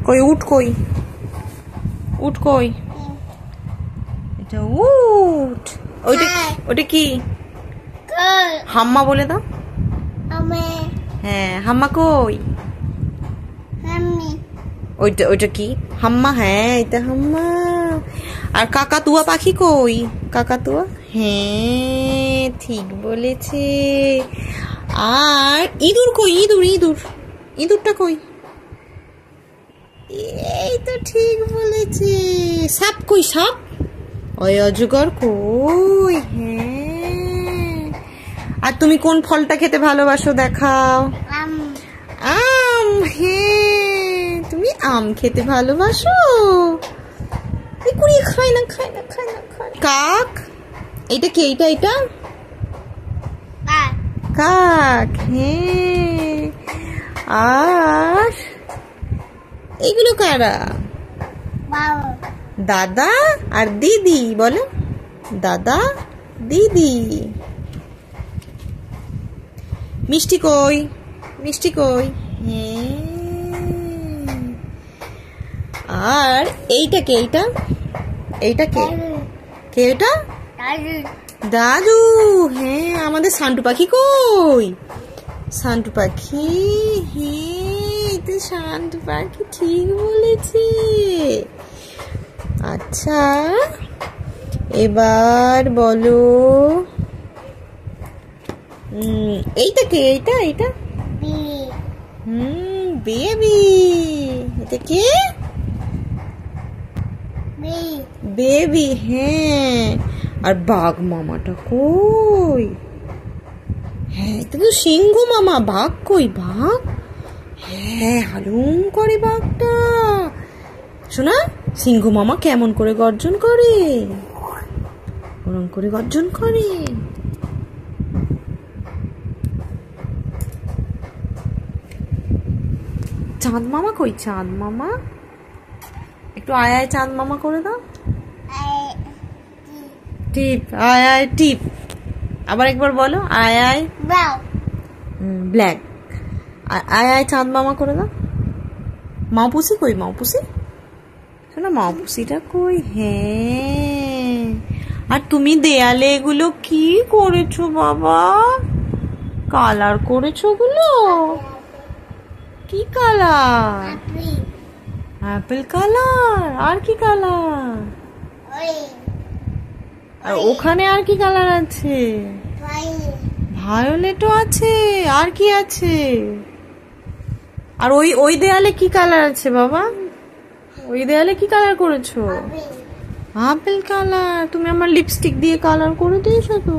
কই উঠ, কই উঠ, কই এটা উঠ। ওইটা ওটা কি? হাম্মা বলে দাও। হ্যাঁ হাম্মা কই? ওইটা ওইটা কি? হাম্মা। হ্যাঁ এটা হাম্মা। আর কাকাতুয়া পাখি কই? কাকাতুয়া। হ্যাঁ ঠিক বলেছে। আর ইঁদুর কই? ইঁদুর ইঁদুর ইঁদুরটা কই? এই তো ঠিক বলেছে। সাপ কই? সাপ। ওই অজগর কই? হ্যাঁ। আর তুমি কোন ফলটা খেতে ভালোবাসো দেখাও? আম। হ্যাঁ তুমি আম খেতে ভালোবাসো। খায় না খায় না খায় না খায়। কাক। এইটা কি? এইটা এইটা কাক। হ্যাঁ। আর এগুলো কারা? দাদা আর দিদি। বলো দাদা দিদি। মিষ্টি কই? মিষ্টি কই? হ্যাঁ। আর এইটা কে? এইটা এইটা কে? কে এটা? দাদু। হ্যাঁ আমাদের সান্টু পাখি কই? সান্টু পাখি। হ্যাঁ এটা সান্টু পাখি ঠিক বলেছে। আচ্ছা এবার বলো এইটা কে? এইটা এইটা বেবি। এটা কে? বেবি। হ্যাঁ। আর বাঘ মামাটা কই? হ্যাঁ এটা তো সিংহ মামা। বাঘ কই? বাঘ। হ্যাঁ হালুম করে বাঘটা। শোনা সিংহ মামা কেমন করে গর্জন করে? ওরম করে গর্জন করে। চাঁদ মামা কই? চাঁদ মামা একটু আয় আয় চাঁদ মামা করে দাও। টিপ। আয় আয় টিপ। আবার একবার বলো আয় আয় ব্ল্যাক। আয় আয় চাঁদ মামা করে দাও। মাপুসি কই? মাপুসি শোনা মাপুসিটা কই? হ্যাঁ। আর তুমি দেয়ালে এগুলো কি করেছো বাবা? কালার করেছো গুলো? কি কালার? Apple colour. আর কি কালার? আর ওখানে আর কি কালার আছে? ভায়োলেটও আছে। আর কি আছে? আর ওই ওই দেয়ালে কি কালার আছে বাবা? ওই দেয়ালে কি কালার করেছো? Apple colour. তুমি আমার লিপস্টিক দিয়ে কালার করে দিয়েছো তো।